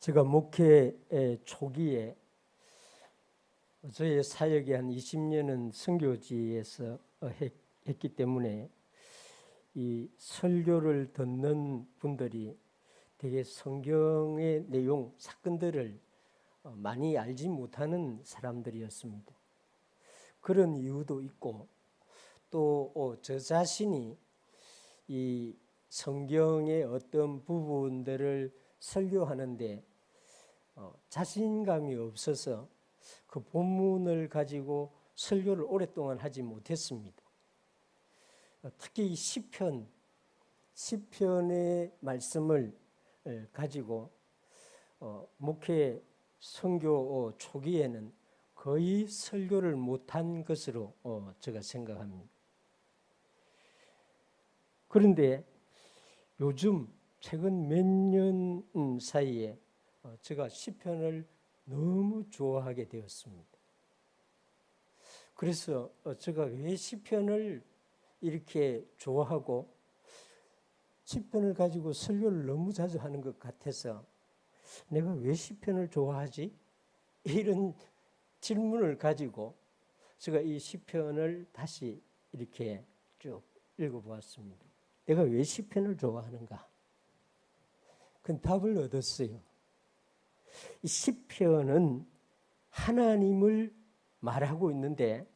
제가 목회 초기에 저의 사역이 한 20년은 선교지에서 했기 때문에 이 설교를 듣는 분들이 되게 성경의 내용, 사건들을 많이 알지 못하는 사람들이었습니다. 그런 이유도 있고 또 저 자신이 이 성경의 어떤 부분들을 설교하는데 자신감이 없어서 그 본문을 가지고 설교를 오랫동안 하지 못했습니다. 특히 이 시편의 말씀을 가지고 목회 선교 초기에는 거의 설교를 못한 것으로 제가 생각합니다. 그런데 요즘 최근 몇 년 사이에 제가 시편을 너무 좋아하게 되었습니다. 그래서 제가 왜 시편을 이렇게 좋아하고 시편을 가지고 설교를 너무 자주 하는 것 같아서 내가 왜 시편을 좋아하지? 이런 질문을 가지고 제가 이 시편을 다시 이렇게 쭉 읽어보았습니다. 내가 왜 시편을 좋아하는가? 그 답을 얻었어요. 이 시편은 하나님을 말하고 있는데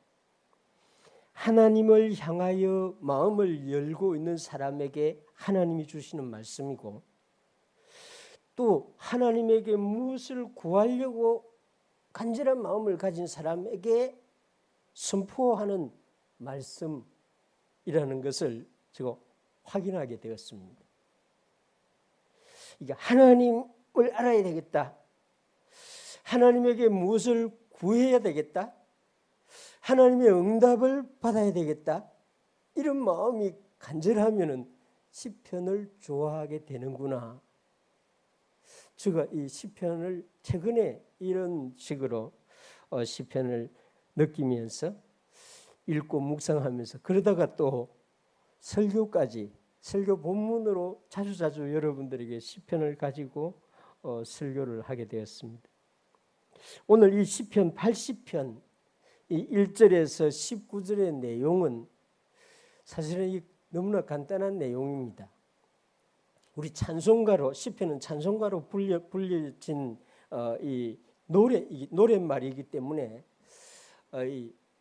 하나님을 향하여 마음을 열고 있는 사람에게 하나님이 주시는 말씀이고 또 하나님에게 무엇을 구하려고 간절한 마음을 가진 사람에게 선포하는 말씀이라는 것을 제가 확인하게 되었습니다. 이게 하나님을 알아야 되겠다. 하나님에게 무엇을 구해야 되겠다. 하나님의 응답을 받아야 되겠다. 이런 마음이 간절하면은 시편을 좋아하게 되는구나. 제가 이 시편을 최근에 이런 식으로 시편을 느끼면서 읽고 묵상하면서 그러다가 또 설교까지 설교 본문으로 자주 여러분들에게 시편을 가지고 설교를 하게 되었습니다. 오늘 이 시편 80편 이 1절에서 19절의 내용은 사실은 너무나 간단한 내용입니다. 우리 찬송가로 시편은 찬송가로 불려진 이 노랫말이기 때문에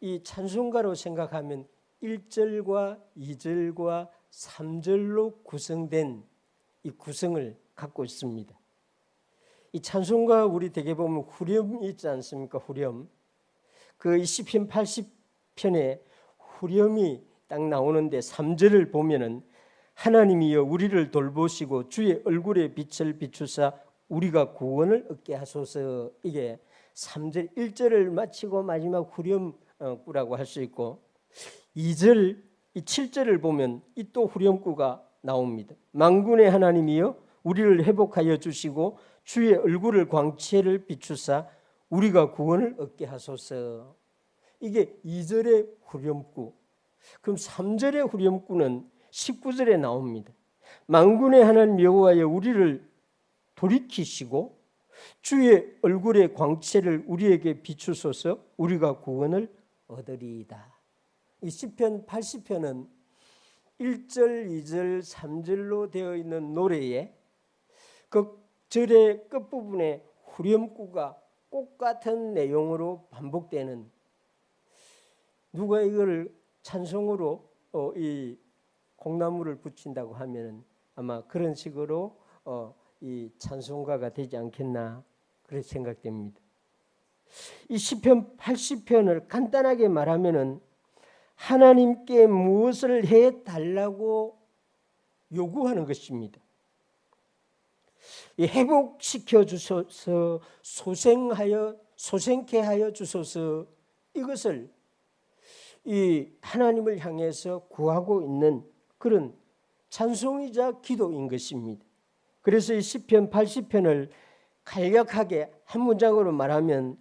이 찬송가로 생각하면 1절과 2절과 3절로 구성된 이 구성을 갖고 있습니다. 이 찬송가 우리 되게 보면 후렴이 있지 않습니까? 후렴. 그 시편 80편에 후렴이 딱 나오는데 3절을 보면은 하나님이여 우리를 돌보시고 주의 얼굴에 빛을 비추사 우리가 구원을 얻게 하소서. 이게 3절 1절을 마치고 마지막 후렴구라고 할 수 있고 2절 이 7절을 보면 이 또 후렴구가 나옵니다. 만군의 하나님이여 우리를 회복하여 주시고 주의 얼굴을 광채를 비추사 우리가 구원을 얻게 하소서. 이게 2절의 후렴구. 그럼 3절의 후렴구는 19절에 나옵니다. 만군의 하나님 여호와여 우리를 돌이키시고 주의 얼굴의 광채를 우리에게 비추소서 우리가 구원을 얻으리이다. 이 시편 80편은 1절, 2절, 3절로 되어 있는 노래에 그 절의 끝부분에 후렴구가 똑같은 내용으로 반복되는 누가 이걸 찬송으로 이 콩나물을 붙인다고 하면 아마 그런 식으로 이 찬송가가 되지 않겠나 그렇게 생각됩니다. 이 시편 80편을 간단하게 말하면은 하나님께 무엇을 해달라고 요구하는 것입니다. 회복시켜 주소서, 소생케 하여 주소서, 이것을 이 하나님을 향해서 구하고 있는 그런 찬송이자 기도인 것입니다. 그래서 이 시편 80편을 간략하게 한 문장으로 말하면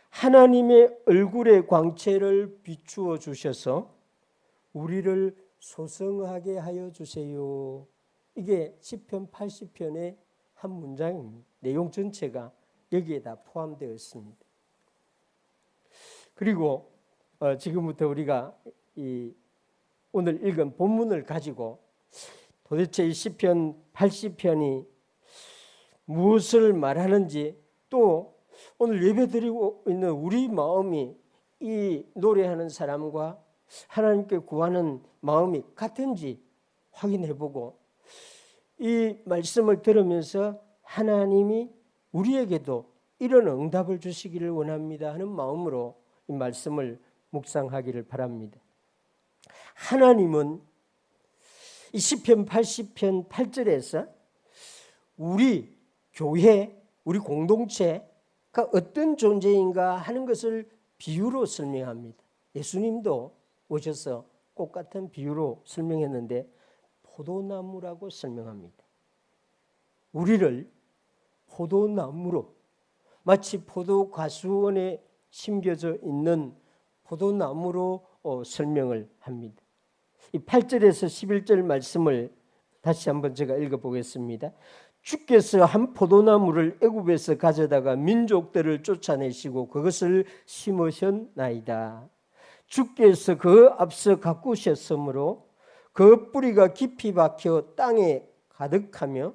하나님의 얼굴의 광채를 비추어 주셔서 우리를 소성하게 하여 주세요. 이게 시편 80편의 한 문장입니다. 내용 전체가 여기에다 포함되어 있습니다. 그리고 지금부터 우리가 오늘 읽은 본문을 가지고 도대체 이 시편 80편이 무엇을 말하는지, 또 오늘 예배드리고 있는 우리 마음이 이 노래하는 사람과 하나님께 구하는 마음이 같은지 확인해보고, 이 말씀을 들으면서 하나님이 우리에게도 이런 응답을 주시기를 원합니다 하는 마음으로 이 말씀을 묵상하기를 바랍니다. 하나님은 이 시편 80편 8절에서 우리 교회, 우리 공동체가 어떤 존재인가 하는 것을 비유로 설명합니다. 예수님도 오셔서 꽃 같은 비유로 설명했는데 포도나무라고 설명합니다. 우리를 포도나무로, 마치 포도 가수원에 심겨져 있는 포도나무로 설명을 합니다. 이 8절에서 11절 말씀을 다시 한번 제가 읽어보겠습니다. 주께서 한 포도나무를 애굽에서 가져다가 민족들을 쫓아내시고 그것을 심으셨나이다. 주께서 그 앞서 가꾸셨으므로 그 뿌리가 깊이 박혀 땅에 가득하며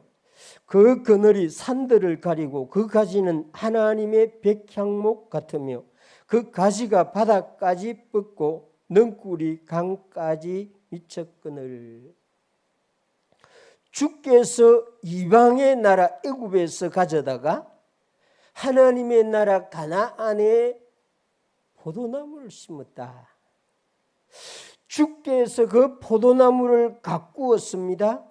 그 그늘이 산들을 가리고 그 가지는 하나님의 백향목 같으며 그 가지가 바닥까지 뻗고 능꿀이 강까지 미쳤거늘. 주께서 이방의 나라 애굽에서 가져다가 하나님의 나라 가나안에 포도나무를 심었다. 주께서 그 포도나무를 가꾸었습니다.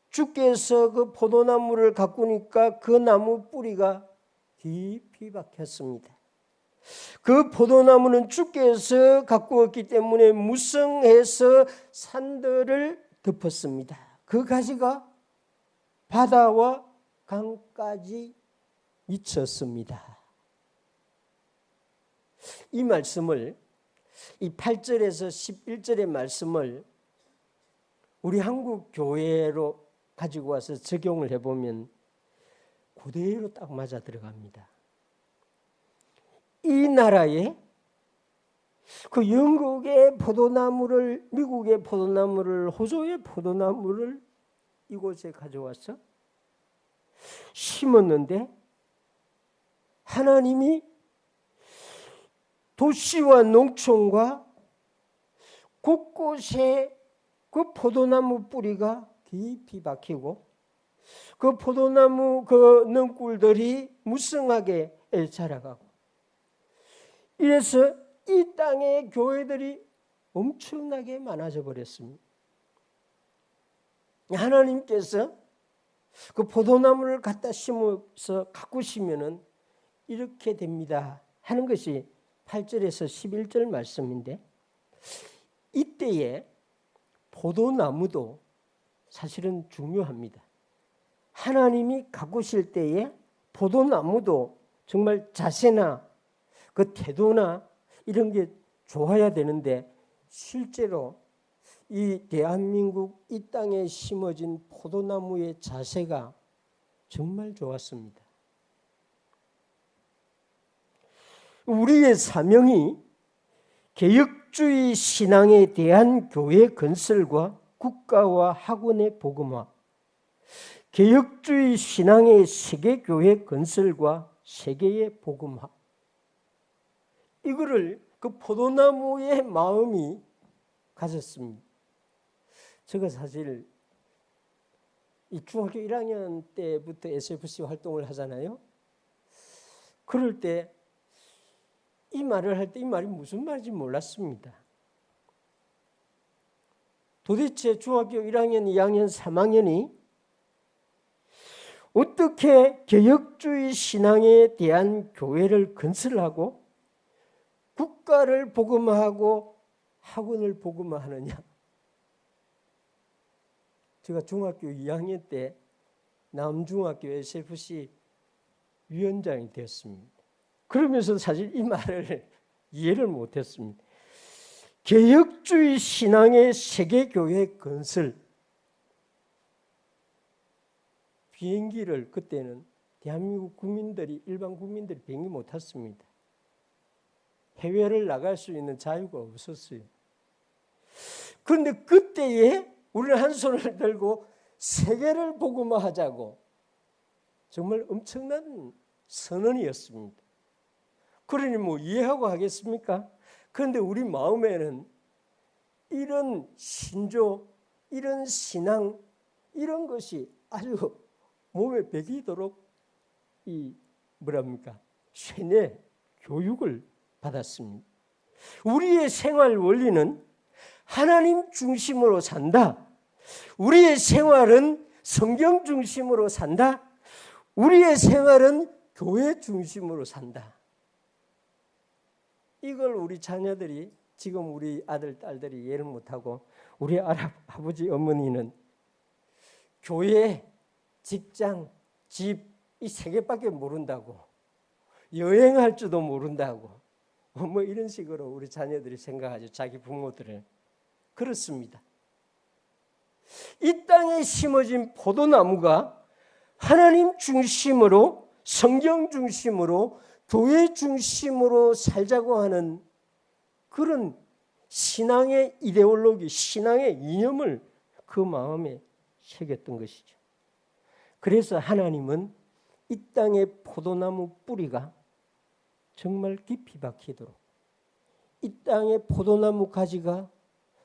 주께서 그 포도나무를 가꾸니까 그 나무 뿌리가 깊이 박혔습니다. 그 포도나무는 주께서 가꾸었기 때문에 무성해서 산들을 덮었습니다. 그 가지가 바다와 강까지 미쳤습니다. 이 말씀을, 이 8절에서 11절의 말씀을 우리 한국 교회로 가지고 와서 적용을 해보면 그대로 딱 맞아 들어갑니다. 이 나라에 그 영국의 포도나무를, 미국의 포도나무를, 호주의 포도나무를 이곳에 가져와서 심었는데 하나님이 도시와 농촌과 곳곳에 그 포도나무 뿌리가 깊이 박히고 그 포도나무 그 능꿀들이 무성하게 자라가고, 이래서 이 땅의 교회들이 엄청나게 많아져 버렸습니다. 하나님께서 그 포도나무를 갖다 심어서 가꾸시면은 이렇게 됩니다 하는 것이 8절에서 11절 말씀인데, 이때에 포도나무도 사실은 중요합니다. 하나님이 가꾸실 때에 포도나무도 정말 자세나 그 태도나 이런 게 좋아야 되는데, 실제로 이 대한민국 이 땅에 심어진 포도나무의 자세가 정말 좋았습니다. 우리의 사명이 개혁주의 신앙에 대한 교회 건설과 국가와 학원의 복음화, 개혁주의 신앙의 세계교회 건설과 세계의 복음화, 이거를 그 포도나무의 마음이 가졌습니다. 제가 사실 이 중학교 1학년 때부터 SFC 활동을 하잖아요. 그럴 때 이 말을 할 때 이 말이 무슨 말인지 몰랐습니다. 도대체 중학교 1학년, 2학년, 3학년이 어떻게 개혁주의 신앙에 대한 교회를 건설하고 국가를 복음화하고 학원을 복음화하느냐. 제가 중학교 2학년 때 남중학교 SFC 위원장이 되었습니다. 그러면서 사실 이 말을 이해를 못했습니다. 개혁주의 신앙의 세계교회 건설, 비행기를 그때는 대한민국 국민들이, 일반 국민들이 비행기 못 탔습니다. 해외를 나갈 수 있는 자유가 없었어요. 그런데 그때에 우리는 한 손을 들고 세계를 복음화하자고 정말 엄청난 선언이었습니다. 그러니 뭐 이해하고 하겠습니까? 그런데 우리 마음에는 이런 신조, 이런 신앙, 이런 것이 아주 몸에 배기도록 쇠뇌 교육을 받았습니다. 우리의 생활 원리는 하나님 중심으로 산다. 우리의 생활은 성경 중심으로 산다. 우리의 생활은 교회 중심으로 산다. 이걸 우리 자녀들이, 지금 우리 아들, 딸들이 이해를 못하고 우리 아버지, 어머니는 교회, 직장, 집 이 세 개밖에 모른다고, 여행할 줄도 모른다고 뭐 이런 식으로 우리 자녀들이 생각하죠. 자기 부모들을. 그렇습니다. 이 땅에 심어진 포도나무가 하나님 중심으로, 성경 중심으로, 교회 중심으로 살자고 하는 그런 신앙의 이데올로기, 신앙의 이념을 그 마음에 새겼던 것이죠. 그래서 하나님은 이 땅의 포도나무 뿌리가 정말 깊이 박히도록, 이 땅의 포도나무 가지가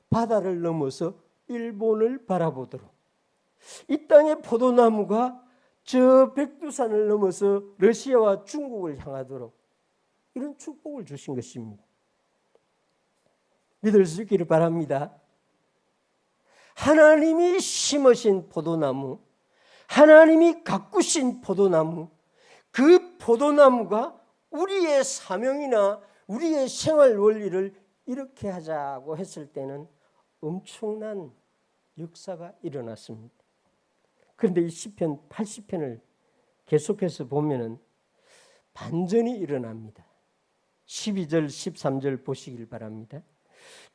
바다를 넘어서 일본을 바라보도록, 이 땅의 포도나무가 저 백두산을 넘어서 러시아와 중국을 향하도록 이런 축복을 주신 것입니다. 믿을 수 있기를 바랍니다. 하나님이 심으신 포도나무, 하나님이 가꾸신 포도나무, 그 포도나무가 우리의 사명이나 우리의 생활 원리를 이렇게 하자고 했을 때는 엄청난 역사가 일어났습니다. 그런데 이 시편 80편을 계속해서 보면은 반전이 일어납니다. 12절, 13절 보시길 바랍니다.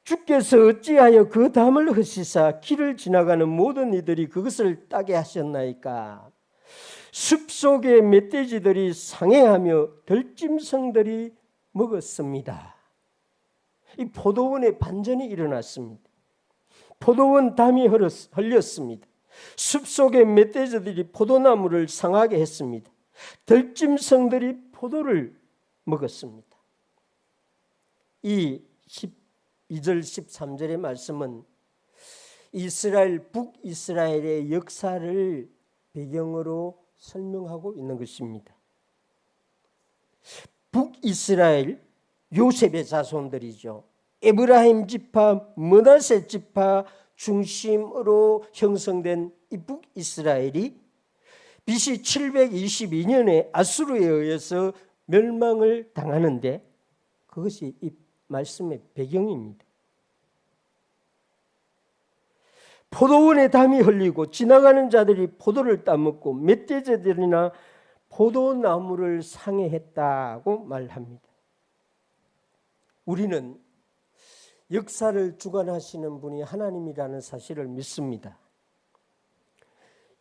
주께서 어찌하여 그 담을 허시사 길을 지나가는 모든 이들이 그것을 따게 하셨나이까? 숲속의 멧돼지들이 상해하며 들짐승들이 먹었습니다. 이 포도원에 반전이 일어났습니다. 포도원 담이 흘렸습니다. 숲속의 멧돼지들이 포도나무를 상하게 했습니다. 들짐승들이 포도를 먹었습니다. 이 12절 13절의 말씀은 북이스라엘의 역사를 배경으로 설명하고 있는 것입니다. 북이스라엘, 요셉의 자손들이죠. 에브라임 지파, 므낫세 지파 중심으로 형성된 이 북이스라엘이 BC 722년에 아수르에 의해서 멸망을 당하는데 그것이 이 말씀의 배경입니다. 포도원에 담이 흘리고 지나가는 자들이 포도를 따먹고 멧돼지들이나 포도나무를 상해했다고 말합니다. 우리는 역사를 주관하시는 분이 하나님이라는 사실을 믿습니다.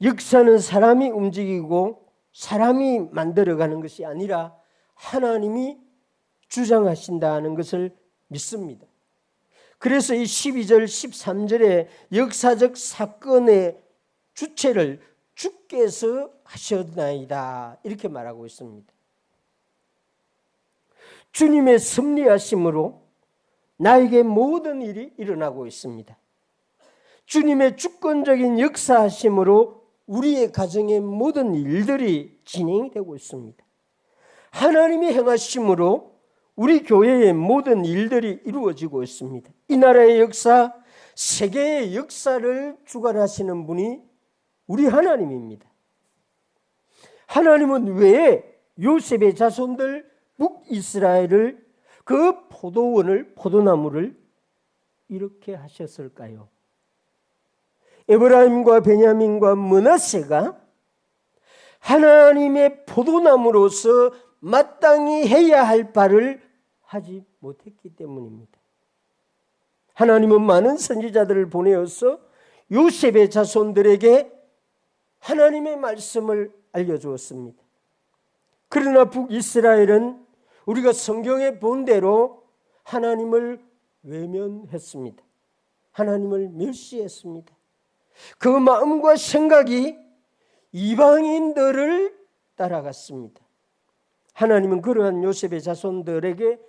역사는 사람이 움직이고 사람이 만들어가는 것이 아니라 하나님이 주장하신다는 것을 믿습니다. 그래서 이 12절 13절의 역사적 사건의 주체를 주께서 하셨나이다 이렇게 말하고 있습니다. 주님의 섭리하심으로 나에게 모든 일이 일어나고 있습니다. 주님의 주권적인 역사하심으로 우리의 가정의 모든 일들이 진행이 되고 있습니다. 하나님이 행하심으로 우리 교회의 모든 일들이 이루어지고 있습니다. 이 나라의 역사, 세계의 역사를 주관하시는 분이 우리 하나님입니다. 하나님은 왜 요셉의 자손들 북이스라엘을 그 포도나무를 이렇게 하셨을까요? 에브라임과 베냐민과 므낫세가 하나님의 포도나무로서 마땅히 해야 할 바를 하지 못했기 때문입니다. 하나님은 많은 선지자들을 보내어서 요셉의 자손들에게 하나님의 말씀을 알려주었습니다. 그러나 북이스라엘은 우리가 성경에 본 대로 하나님을 외면했습니다. 하나님을 멸시했습니다. 그 마음과 생각이 이방인들을 따라갔습니다. 하나님은 그러한 요셉의 자손들에게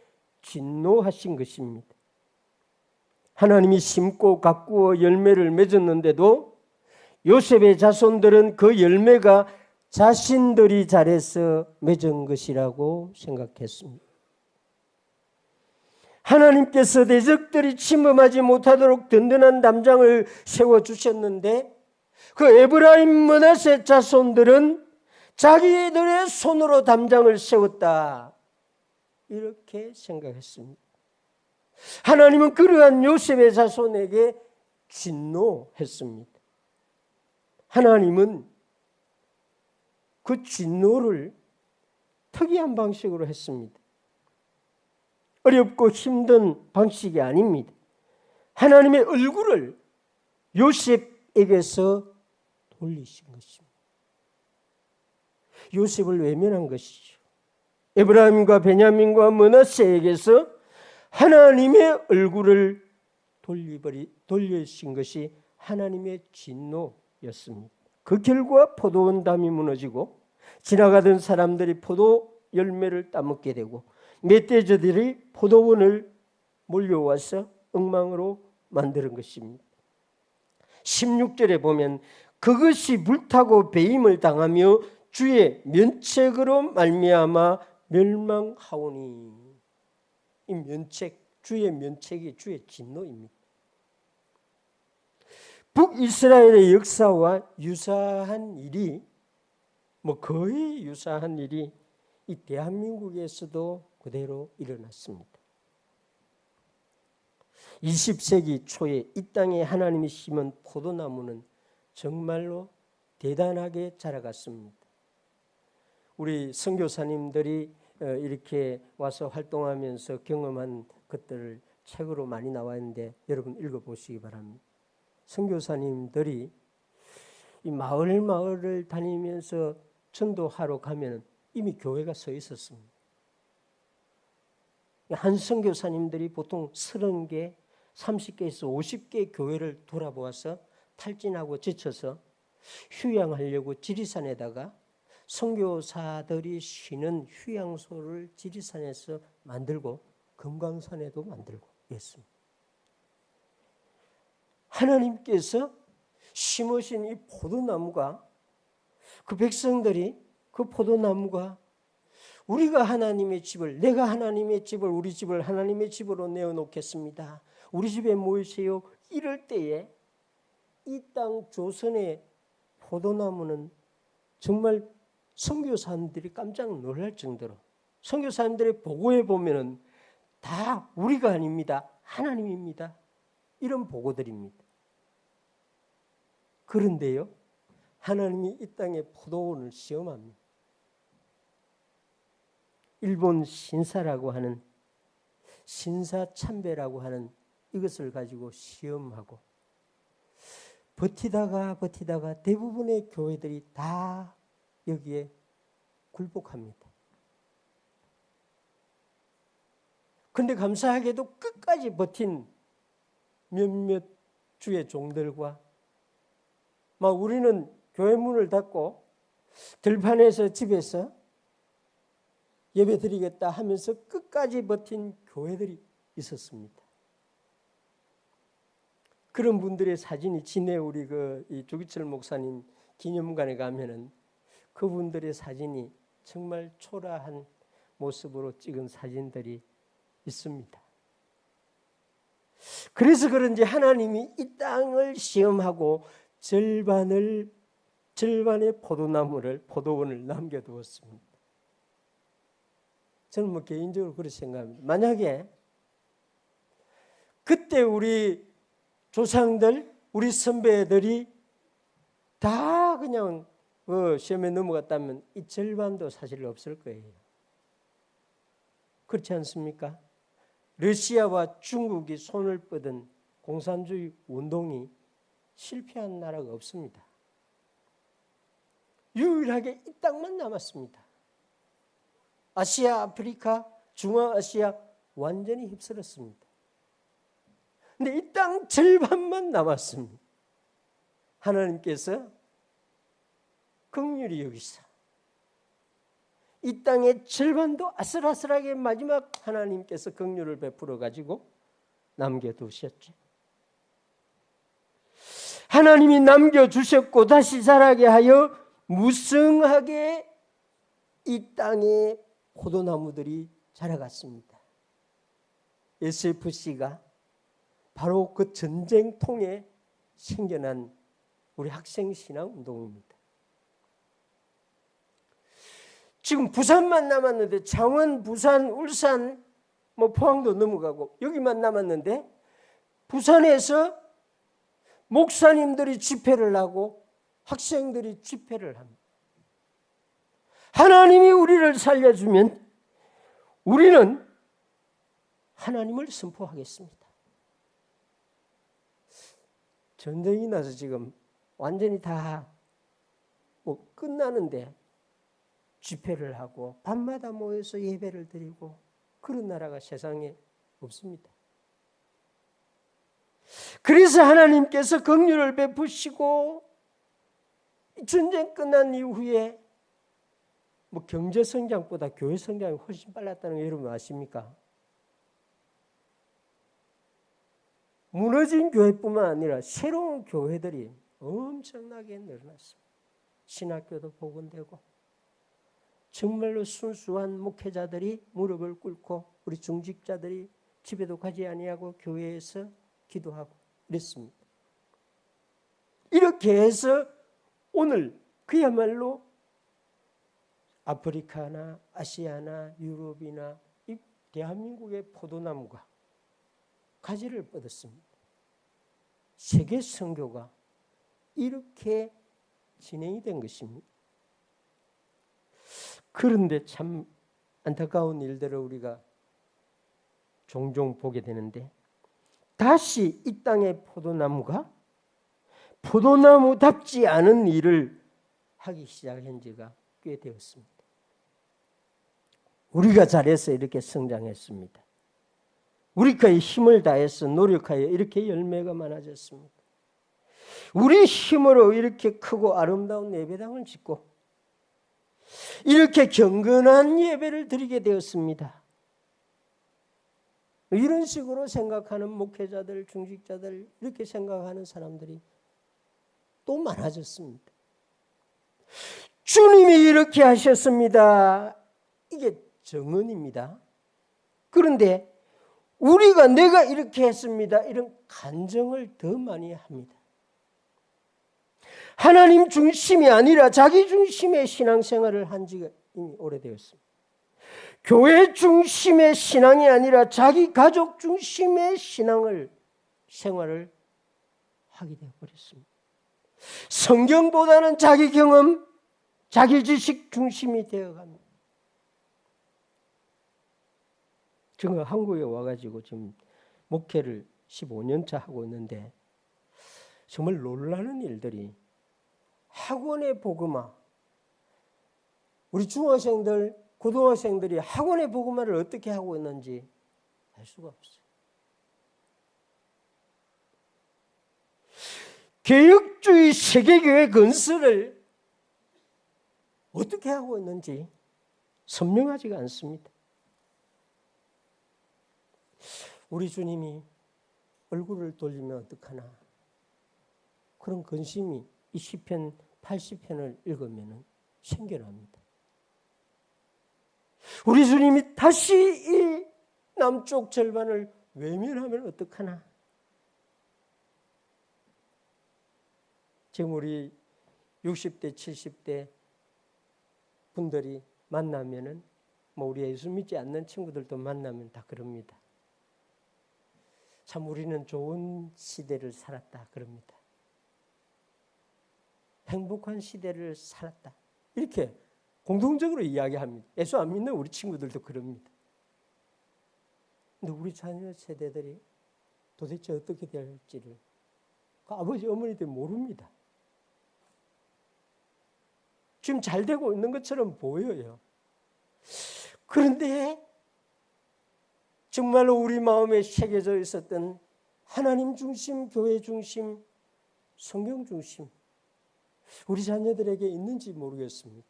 진노하신 것입니다. 하나님이 심고 가꾸어 열매를 맺었는데도 요셉의 자손들은 그 열매가 자신들이 잘해서 맺은 것이라고 생각했습니다. 하나님께서 대적들이 침범하지 못하도록 든든한 담장을 세워주셨는데 그 에브라임 므낫세 자손들은 자기들의 손으로 담장을 세웠다, 이렇게 생각했습니다. 하나님은 그러한 요셉의 자손에게 진노했습니다. 하나님은 그 진노를 특이한 방식으로 했습니다. 어렵고 힘든 방식이 아닙니다. 하나님의 얼굴을 요셉에게서 돌리신 것입니다. 요셉을 외면한 것이죠. 에브라임과 베냐민과 므낫세에게서 하나님의 얼굴을 돌리신 것이 하나님의 진노였습니다. 그 결과 포도원 담이 무너지고 지나가던 사람들이 포도 열매를 따먹게 되고 멧돼지들이 포도원을 몰려와서 엉망으로 만드는 것입니다. 16절에 보면 그것이 불타고 배임을 당하며 주의 면책으로 말미암아 멸망하오니, 이 면책, 주의 면책이 주의 진노입니다. 북이스라엘의 역사와 유사한 일이, 거의 유사한 일이 이 대한민국에서도 그대로 일어났습니다. 20세기 초에 이 땅에 하나님이 심은 포도나무는 정말로 대단하게 자라갔습니다. 우리 선교사님들이 이렇게 와서 활동하면서 경험한 것들을 책으로 많이 나와 있는데 여러분 읽어보시기 바랍니다. 선교사님들이 이 마을을 다니면서 전도하러 가면 이미 교회가 서 있었습니다. 한 선교사님들이 보통 30개, 30개에서 50개 교회를 돌아보아서 탈진하고 지쳐서 휴양하려고 지리산에다가 선교사들이 쉬는 휴양소를 지리산에서 만들고 금강산에도 만들고 했습니다. 하나님께서 심으신 이 포도나무가, 그 백성들이 그 포도나무가 우리가 하나님의 집을, 내가 하나님의 집을, 우리 집을 하나님의 집으로 내어놓겠습니다, 우리 집에 모이세요, 이럴 때에 이 땅 조선의 포도나무는 정말 선교사님들이 깜짝 놀랄 정도로, 선교사님들의 보고에 보면은 다 우리가 아닙니다, 하나님입니다, 이런 보고들입니다. 그런데요, 하나님이 이 땅에 포도원을 시험합니다. 일본 신사라고 하는, 신사참배라고 하는 이것을 가지고 시험하고 버티다가 대부분의 교회들이 다 여기에 굴복합니다. 그런데 감사하게도 끝까지 버틴 몇몇 주의 종들과 우리는 교회 문을 닫고 들판에서 집에서 예배 드리겠다 하면서 끝까지 버틴 교회들이 있었습니다. 그런 분들의 사진이 진해 우리 이 조기철 목사님 기념관에 가면은 그분들의 사진이 정말 초라한 모습으로 찍은 사진들이 있습니다. 그래서 그런지 하나님이 이 땅을 시험하고 절반의 포도원을 남겨두었습니다. 저는 개인적으로 그렇게 생각합니다. 만약에 그때 우리 조상들, 우리 선배들이 다 그냥 시험에 넘어갔다면 이 절반도 사실 없을 거예요. 그렇지 않습니까? 러시아와 중국이 손을 뻗은 공산주의 운동이 실패한 나라가 없습니다. 유일하게 이 땅만 남았습니다. 아시아, 아프리카, 중앙아시아 완전히 휩쓸었습니다. 근데 이 땅 절반만 남았습니다. 하나님께서 긍휼히 여기사 이 땅의 절반도 아슬아슬하게 마지막 하나님께서 긍휼을 베풀어 가지고 남겨두셨죠. 하나님이 남겨주셨고 다시 자라게 하여 무성하게 이 땅에 포도나무들이 자라갔습니다. SFC가 바로 그 전쟁통에 생겨난 우리 학생신앙운동입니다. 지금 부산만 남았는데 창원, 부산, 울산, 포항도 넘어가고 여기만 남았는데 부산에서 목사님들이 집회를 하고 학생들이 집회를 합니다. 하나님이 우리를 살려주면 우리는 하나님을 선포하겠습니다. 전쟁이 나서 지금 완전히 다 끝나는데 집회를 하고 밤마다 모여서 예배를 드리고 그런 나라가 세상에 없습니다. 그래서 하나님께서 긍휼을 베푸시고 전쟁 끝난 이후에 경제 성장보다 교회 성장이 훨씬 빨랐다는 거 여러분 아십니까? 무너진 교회뿐만 아니라 새로운 교회들이 엄청나게 늘어났습니다. 신학교도 복원되고 정말로 순수한 목회자들이 무릎을 꿇고 우리 중직자들이 집에도 가지 아니하고 교회에서 기도하고 이랬습니다. 이렇게 해서 오늘 그야말로 아프리카나 아시아나 유럽이나 이 대한민국의 포도나무가 가지를 뻗었습니다. 세계 선교가 이렇게 진행이 된 것입니다. 그런데 참 안타까운 일들을 우리가 종종 보게 되는데 다시 이 땅의 포도나무가 포도나무답지 않은 일을 하기 시작한 지가 꽤 되었습니다. 우리가 잘해서 이렇게 성장했습니다. 우리가 힘을 다해서 노력하여 이렇게 열매가 많아졌습니다. 우리 힘으로 이렇게 크고 아름다운 예배당을 짓고 이렇게 경건한 예배를 드리게 되었습니다. 이런 식으로 생각하는 목회자들, 중직자들 이렇게 생각하는 사람들이 또 많아졌습니다. 주님이 이렇게 하셨습니다. 이게 정언입니다. 그런데 우리가 내가 이렇게 했습니다. 이런 간증을 더 많이 합니다. 하나님 중심이 아니라 자기 중심의 신앙생활을 한 지가 이미 오래되었습니다. 교회 중심의 신앙이 아니라 자기 가족 중심의 생활을 하게 되어버렸습니다. 성경보다는 자기 경험, 자기 지식 중심이 되어갑니다. 제가 한국에 와가지고 지금 목회를 15년차 하고 있는데 정말 놀라는 일들이 학원의 복음화, 우리 중학생들, 고등학생들이 학원의 복음화를 어떻게 하고 있는지 알 수가 없어요. 개혁주의 세계교회 건설을 어떻게 하고 있는지 선명하지가 않습니다. 우리 주님이 얼굴을 돌리면 어떡하나 그런 근심이 이 시편 80편을 읽으면 생겨납니다. 우리 주님이 다시 이 남쪽 절반을 외면하면 어떡하나. 지금 우리 60대 70대 분들이 만나면은 우리 예수 믿지 않는 친구들도 만나면 다 그럽니다. 참 우리는 좋은 시대를 살았다 그럽니다. 행복한 시대를 살았다. 이렇게 공통적으로 이야기합니다. 예수 안 믿는 우리 친구들도 그럽니다. 근데 우리 자녀 세대들이 도대체 어떻게 될지를 그 아버지 어머니들 모릅니다. 지금 잘 되고 있는 것처럼 보여요. 그런데 정말로 우리 마음에 새겨져 있었던 하나님 중심, 교회 중심, 성경 중심, 우리 자녀들에게 있는지 모르겠습니다.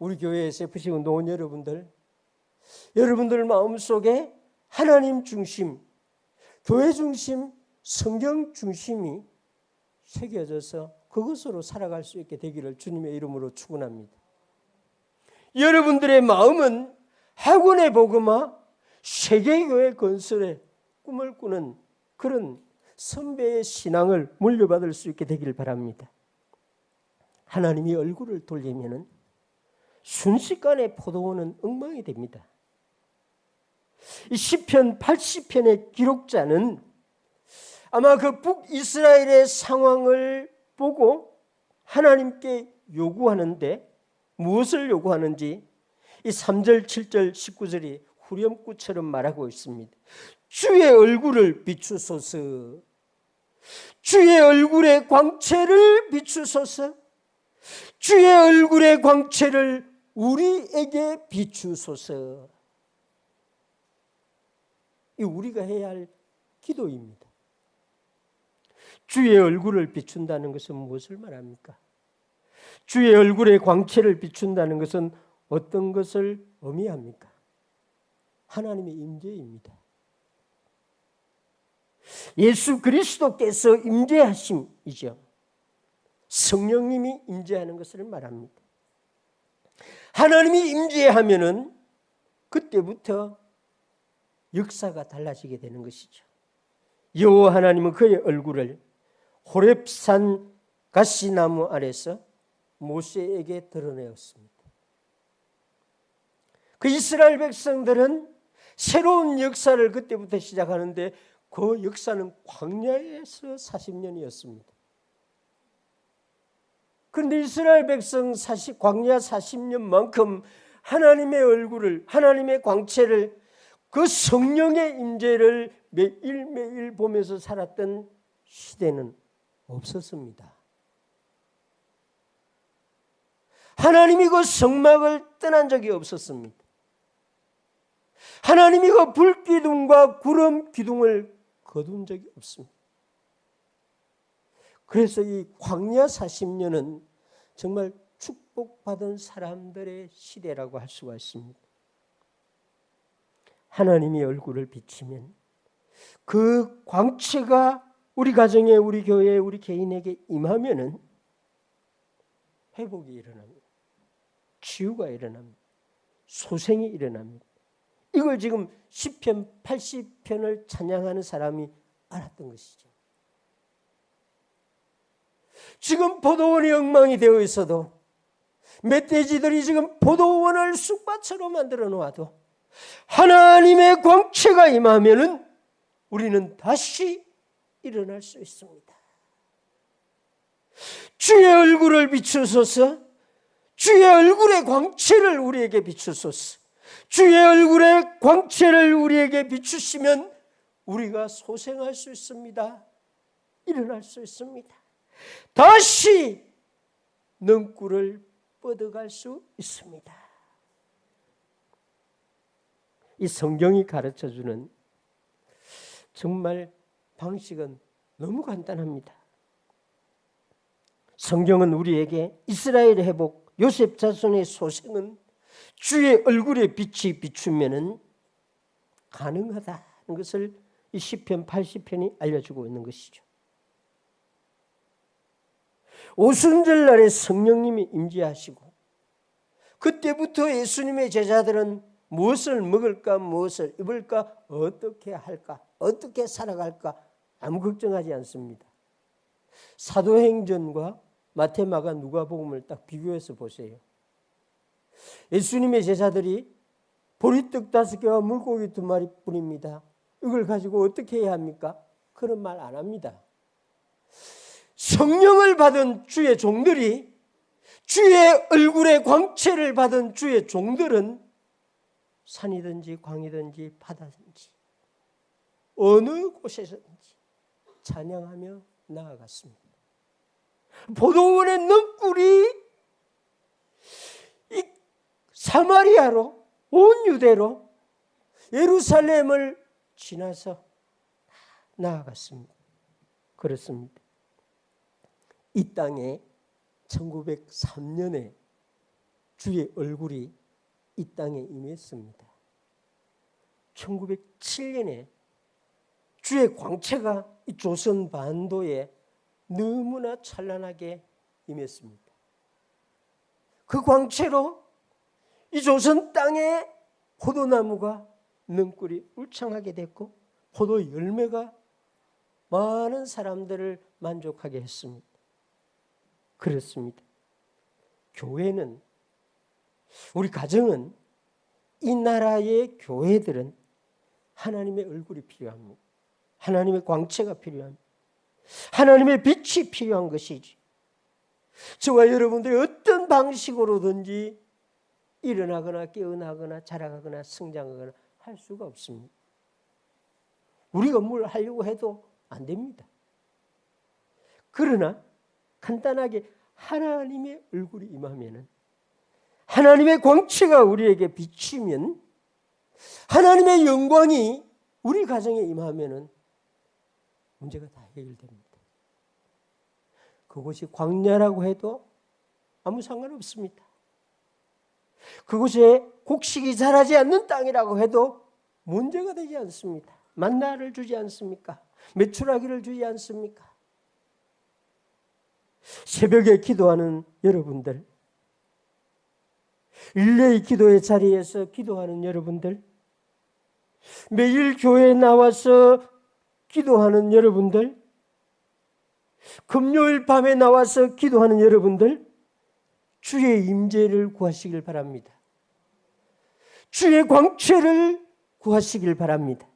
우리 교회 SFC 운동원 여러분들 마음속에 하나님 중심, 교회 중심, 성경 중심이 새겨져서 그것으로 살아갈 수 있게 되기를 주님의 이름으로 축원합니다. 여러분들의 마음은 학원의 복음화, 세계교회 건설의 꿈을 꾸는 그런 선배의 신앙을 물려받을 수 있게 되기를 바랍니다. 하나님이 얼굴을 돌리면은 순식간에 포도원은 엉망이 됩니다. 이 시편 80편의 기록자는 아마 그 북이스라엘의 상황을 보고 하나님께 요구하는데 무엇을 요구하는지 이 3절, 7절, 19절이 후렴구처럼 말하고 있습니다. 주의 얼굴을 비추소서. 주의 얼굴의 광채를 비추소서. 주의 얼굴의 광채를 우리에게 비추소서. 이 우리가 해야 할 기도입니다. 주의 얼굴을 비춘다는 것은 무엇을 말합니까? 주의 얼굴의 광채를 비춘다는 것은 어떤 것을 의미합니까? 하나님의 임재입니다. 예수 그리스도께서 임재하심이죠. 성령님이 임재하는 것을 말합니다. 하나님이 임재하면은 그때부터 역사가 달라지게 되는 것이죠. 여호와 하나님은 그의 얼굴을 호렙산 가시나무 아래서 모세에게 드러내었습니다. 그 이스라엘 백성들은 새로운 역사를 그때부터 시작하는데 그 역사는 광야에서 40년이었습니다. 그런데 이스라엘 백성 광야 40년만큼 하나님의 얼굴을, 하나님의 광채를, 그 성령의 임재를 매일매일 보면서 살았던 시대는 없었습니다. 하나님이 그 성막을 떠난 적이 없었습니다. 하나님이 그 불기둥과 구름 기둥을 거둔 적이 없습니다. 그래서 이 광야 40년은 정말 축복받은 사람들의 시대라고 할 수가 있습니다. 하나님이 얼굴을 비치면 그 광채가 우리 가정에, 우리 교회에, 우리 개인에게 임하면은 회복이 일어납니다. 치유가 일어납니다. 소생이 일어납니다. 이걸 지금 시편 80편을 찬양하는 사람이 알았던 것이죠. 지금 포도원이 엉망이 되어 있어도, 멧돼지들이 지금 포도원을 쑥밭으로 만들어 놓아도 하나님의 광채가 임하면은 우리는 다시 일어날 수 있습니다. 주의 얼굴을 비추소서. 주의 얼굴의 광채를 우리에게 비추소서. 주의 얼굴의 광채를 우리에게 비추시면 우리가 소생할 수 있습니다. 일어날 수 있습니다. 다시 능구를 뻗어갈 수 있습니다. 이 성경이 가르쳐주는 정말 방식은 너무 간단합니다. 성경은 우리에게 이스라엘의 회복, 요셉 자손의 소생은 주의 얼굴에 빛이 비추면은 가능하다는 것을 이 시편 80편이 알려주고 있는 것이죠. 오순절날에 성령님이 임재하시고 그때부터 예수님의 제자들은 무엇을 먹을까, 무엇을 입을까, 어떻게 할까, 어떻게 살아갈까 아무 걱정하지 않습니다. 사도행전과 마태, 마가, 누가복음을 딱 비교해서 보세요. 예수님의 제자들이 보리떡 5개와 물고기 2마리뿐입니다. 이걸 가지고 어떻게 해야 합니까? 그런 말 안 합니다. 성령을 받은 주의 종들이, 주의 얼굴의 광채를 받은 주의 종들은 산이든지 광이든지 바다든지 어느 곳에서든지 찬양하며 나아갔습니다. 포도원의 능꿀이 이 사마리아로, 온 유대로 예루살렘을 지나서 나아갔습니다. 그렇습니다. 이 땅에 1903년에 주의 얼굴이 이 땅에 임했습니다. 1907년에 주의 광채가 이 조선 반도에 너무나 찬란하게 임했습니다. 그 광채로 이 조선 땅에 포도나무가 능꿀이 울창하게 됐고 포도 열매가 많은 사람들을 만족하게 했습니다. 그렇습니다. 교회는, 우리 가정은, 이 나라의 교회들은 하나님의 얼굴이 필요합니다. 하나님의 광채가 필요합니다. 하나님의 빛이 필요한 것이지, 저와 여러분들이 어떤 방식으로든지 일어나거나 깨어나거나 자라가거나 성장하거나 할 수가 없습니다. 우리가 뭘 하려고 해도 안 됩니다. 그러나 간단하게 하나님의 얼굴이 임하면은, 하나님의 광채가 우리에게 비치면, 하나님의 영광이 우리 가정에 임하면은 문제가 다 해결됩니다. 그곳이 광야라고 해도 아무 상관없습니다. 그곳에 곡식이 자라지 않는 땅이라고 해도 문제가 되지 않습니다. 만나를 주지 않습니까? 메추라기를 주지 않습니까? 새벽에 기도하는 여러분들, 릴레이 기도의 자리에서 기도하는 여러분들, 매일 교회에 나와서 기도하는 여러분들, 금요일 밤에 나와서 기도하는 여러분들, 주의 임재를 구하시길 바랍니다. 주의 광채를 구하시길 바랍니다.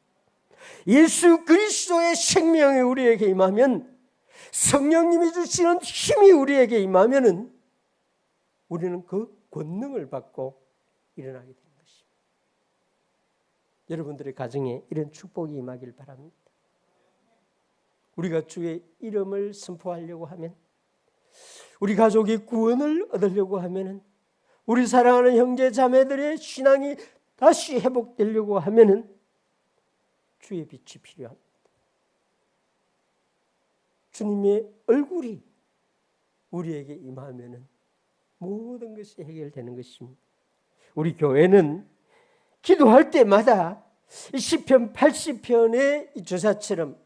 예수 그리스도의 생명이 우리에게 임하면, 성령님이 주시는 힘이 우리에게 임하면은 우리는 그 권능을 받고 일어나게 되는 것입니다. 여러분들의 가정에 이런 축복이 임하길 바랍니다. 우리가 주의 이름을 선포하려고 하면, 우리 가족이 구원을 얻으려고 하면은, 우리 사랑하는 형제 자매들의 신앙이 다시 회복되려고 하면은 주의 빛이 필요합니다. 주님의 얼굴이 우리에게 임하면은 모든 것이 해결되는 것입니다. 우리 교회는 기도할 때마다 시편 80편의 저자처럼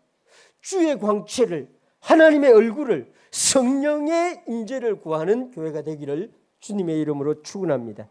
주의 광채를, 하나님의 얼굴을, 성령의 임재를 구하는 교회가 되기를 주님의 이름으로 축원합니다.